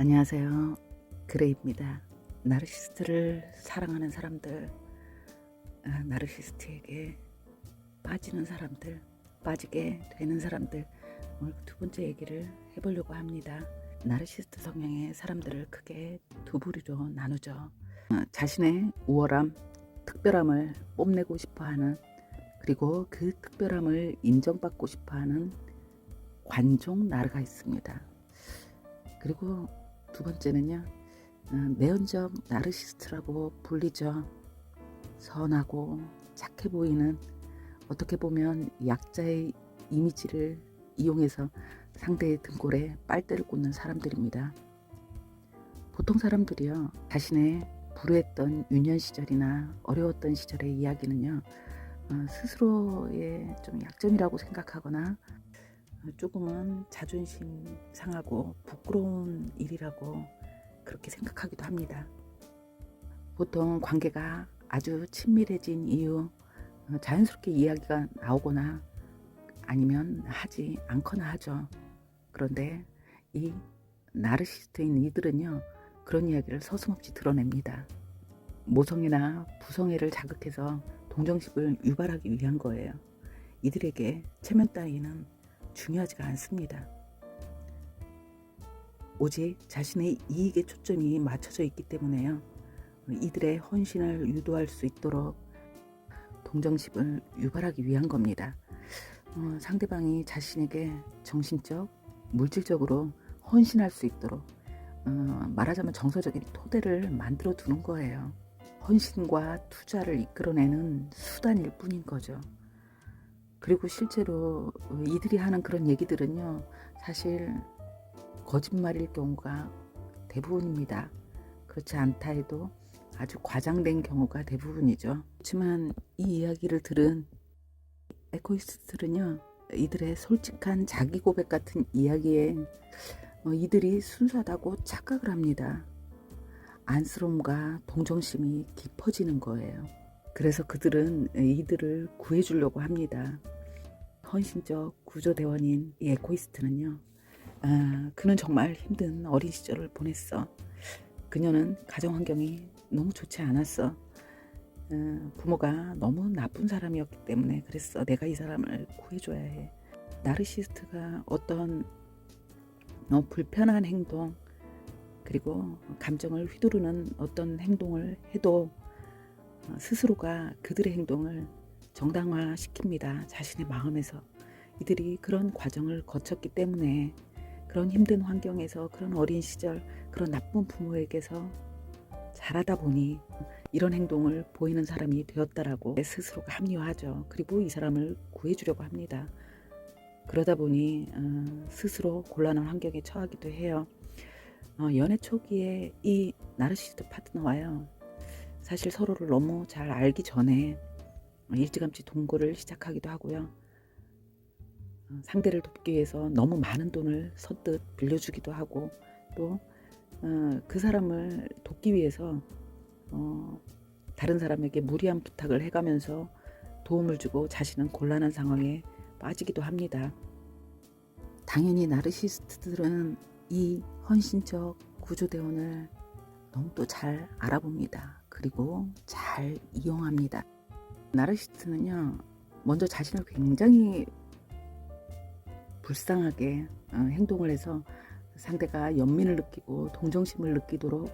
안녕하세요. 그레이입니다. 나르시스트를 사랑하는 사람들, 나르시스트에게 빠지는 사람들, 빠지게 되는 사람들, 오늘 두 번째 얘기를 해보려고 합니다. 나르시스트 성향의 사람들을 크게 두 부류로 나누죠. 자신의 우월함, 특별함을 뽐내고 싶어하는, 그리고 그 특별함을 인정받고 싶어하는 관종 나르가 있습니다. 그리고 두 번째는요, 내연적 나르시스트라고 불리죠. 선하고 착해 보이는, 어떻게 보면 약자의 이미지를 이용해서 상대의 등골에 빨대를 꽂는 사람들입니다. 보통 사람들이요, 자신의 불우했던 유년 시절이나 어려웠던 시절의 이야기는요, 스스로의 좀 약점이라고 생각하거나 조금은 자존심 상하고 부끄러운 일이라고 그렇게 생각하기도 합니다. 보통 관계가 아주 친밀해진 이유, 자연스럽게 이야기가 나오거나 아니면 하지 않거나 하죠. 그런데 이 나르시스트인 이들은요, 그런 이야기를 서슴없이 드러냅니다. 모성애나 부성애를 자극해서 동정심을 유발하기 위한 거예요. 이들에게 체면 따위는 중요하지가 않습니다. 오직 자신의 이익에 초점이 맞춰져 있기 때문에요. 이들의 헌신을 유도할 수 있도록 동정심을 유발하기 위한 겁니다. 상대방이 자신에게 정신적, 물질적으로 헌신할 수 있도록 말하자면 정서적인 토대를 만들어 두는 거예요. 헌신과 투자를 이끌어내는 수단일 뿐인 거죠. 그리고 실제로 이들이 하는 그런 얘기들은요, 사실 거짓말일 경우가 대부분입니다. 그렇지 않다 해도 아주 과장된 경우가 대부분이죠. 그렇지만 이 이야기를 들은 에코이스트들은요, 이들의 솔직한 자기 고백 같은 이야기에 이들이 순수하다고 착각을 합니다. 안쓰러움과 동정심이 깊어지는 거예요. 그래서 그들은 이들을 구해주려고 합니다. 헌신적 구조대원인 이 에코이스트는요, 그는 정말 힘든 어린 시절을 보냈어. 그녀는 가정 환경이 너무 좋지 않았어. 부모가 너무 나쁜 사람이었기 때문에 그랬어. 내가 이 사람을 구해줘야 해. 나르시스트가 어떤 불편한 행동, 그리고 감정을 휘두르는 어떤 행동을 해도 스스로가 그들의 행동을 정당화시킵니다. 자신의 마음에서. 이들이 그런 과정을 거쳤기 때문에, 그런 힘든 환경에서, 그런 어린 시절, 그런 나쁜 부모에게서 자라다 보니 이런 행동을 보이는 사람이 되었다라고 스스로가 합리화하죠. 그리고 이 사람을 구해주려고 합니다. 그러다 보니 스스로 곤란한 환경에 처하기도 해요. 연애 초기에 이 나르시스트 파트너와요, 사실 서로를 너무 잘 알기 전에 일찌감치 동거를 시작하기도 하고요. 상대를 돕기 위해서 너무 많은 돈을 선뜻 빌려주기도 하고, 또 그 사람을 돕기 위해서 다른 사람에게 무리한 부탁을 해가면서 도움을 주고 자신은 곤란한 상황에 빠지기도 합니다. 당연히 나르시스트들은 이 헌신적 구조대원을 너무 또 잘 알아봅니다. 그리고 잘 이용합니다. 나르시스트는요, 먼저 자신을 굉장히 불쌍하게 행동을 해서 상대가 연민을 느끼고 동정심을 느끼도록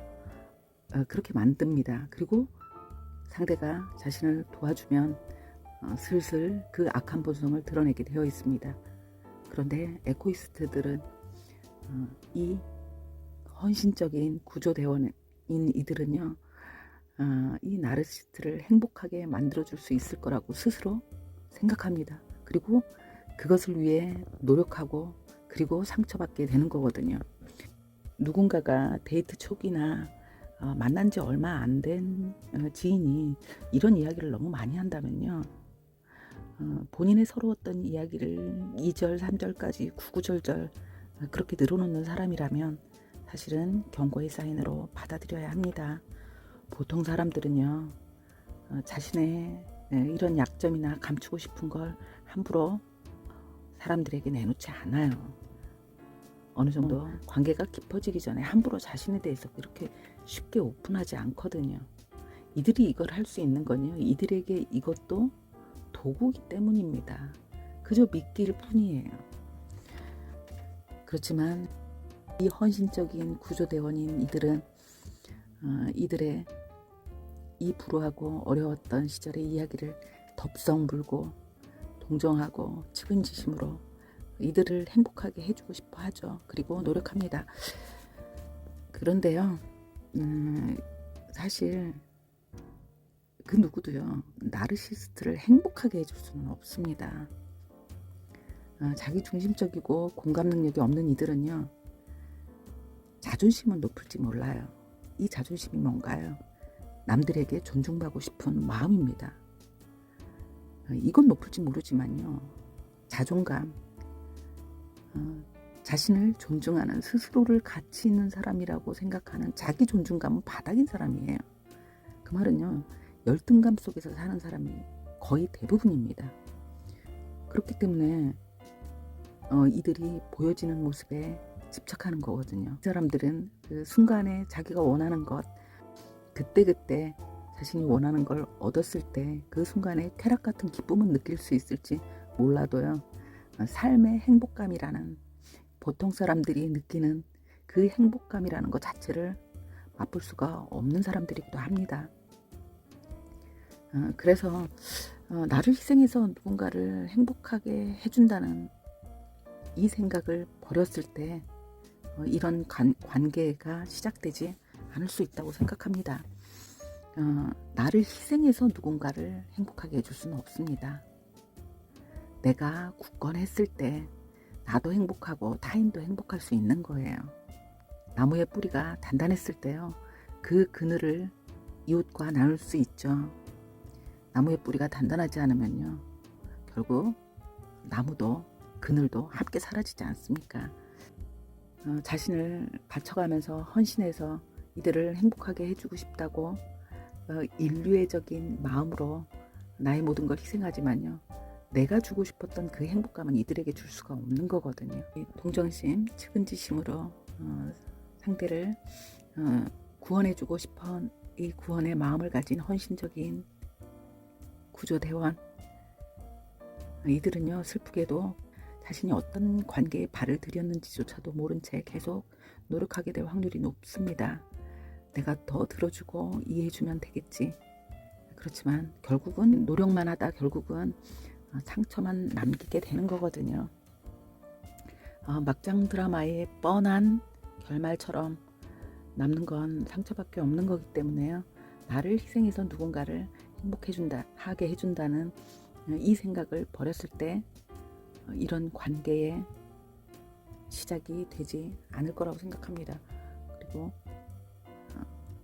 그렇게 만듭니다. 그리고 상대가 자신을 도와주면 슬슬 그 악한 본성을 드러내게 되어 있습니다. 그런데 에코이스트들은 이 헌신적인 구조대원인 이들은요, 이 나르시스트를 행복하게 만들어줄 수 있을 거라고 스스로 생각합니다. 그리고 그것을 위해 노력하고, 그리고 상처받게 되는 거거든요. 누군가가 데이트 초기나 만난 지 얼마 안 된 지인이 이런 이야기를 너무 많이 한다면요, 본인의 서러웠던 이야기를 2절, 3절까지 구구절절 그렇게 늘어놓는 사람이라면 사실은 경고의 사인으로 받아들여야 합니다. 보통 사람들은요, 자신의 이런 약점이나 감추고 싶은 걸 함부로 사람들에게 내놓지 않아요. 어느 정도 관계가 깊어지기 전에 함부로 자신에 대해서 그렇게 쉽게 오픈하지 않거든요. 이들이 이걸 할 수 있는 건요, 이들에게 이것도 도구이기 때문입니다. 그저 미끼일 뿐이에요. 그렇지만 이 헌신적인 구조대원인 이들은 이들의 이 불우하고 어려웠던 시절의 이야기를 덥석 물고 동정하고 측은지심으로 이들을 행복하게 해주고 싶어 하죠. 그리고 노력합니다. 그런데요, 사실 그 누구도요, 나르시스트를 행복하게 해줄 수는 없습니다. 자기 중심적이고 공감 능력이 없는 이들은요, 자존심은 높을지 몰라요. 이 자존심이 뭔가요? 남들에게 존중받고 싶은 마음입니다. 이건 높을지 모르지만요, 자존감, 자신을 존중하는, 스스로를 가치 있는 사람이라고 생각하는 자기 존중감은 바닥인 사람이에요. 그 말은요, 열등감 속에서 사는 사람이 거의 대부분입니다. 그렇기 때문에 이들이 보여지는 모습에 집착하는 거거든요. 이 사람들은 그 순간에 자기가 원하는 것, 그때그때 자신이 원하는 걸 얻었을 때 그 순간에 쾌락 같은 기쁨은 느낄 수 있을지 몰라도요, 삶의 행복감이라는, 보통 사람들이 느끼는 그 행복감이라는 것 자체를 맛볼 수가 없는 사람들이기도 합니다. 그래서 나를 희생해서 누군가를 행복하게 해준다는 이 생각을 버렸을 때 이런 관계가 시작되지 않을 수 있다고 생각합니다. 나를 희생해서 누군가를 행복하게 해줄 수는 없습니다. 내가 굳건했을 때 나도 행복하고 타인도 행복할 수 있는 거예요. 나무의 뿌리가 단단했을 때요, 그 그늘을 이웃과 나눌 수 있죠. 나무의 뿌리가 단단하지 않으면요, 결국 나무도 그늘도 함께 사라지지 않습니까? 자신을 바쳐가면서 헌신해서 이들을 행복하게 해주고 싶다고 인류애적인 마음으로 나의 모든 걸 희생하지만요, 내가 주고 싶었던 그 행복감은 이들에게 줄 수가 없는 거거든요. 동정심, 측은지심으로 상대를 구원해주고 싶어 이 구원의 마음을 가진 헌신적인 구조대원, 이들은요, 슬프게도 자신이 어떤 관계에 발을 들였는지조차도 모른 채 계속 노력하게 될 확률이 높습니다. 내가 더 들어주고 이해해주면 되겠지. 그렇지만 결국은 노력만 하다 결국은 상처만 남기게 되는 거거든요. 막장 드라마의 뻔한 결말처럼 남는 건 상처밖에 없는 거기 때문에요, 나를 희생해서 누군가를 하게 해준다는 이 생각을 버렸을 때 이런 관계의 시작이 되지 않을 거라고 생각합니다. 그리고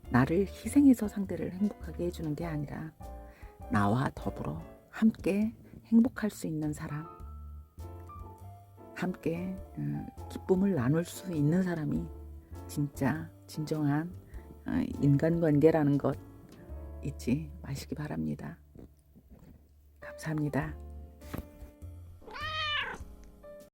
나를 희생해서 상대를 행복하게 해주는 게 아니라 나와 더불어 함께 행복할 수 있는 사람, 함께 기쁨을 나눌 수 있는 사람이 진짜 진정한 인간관계라는 것 잊지 마시기 바랍니다. 감사합니다.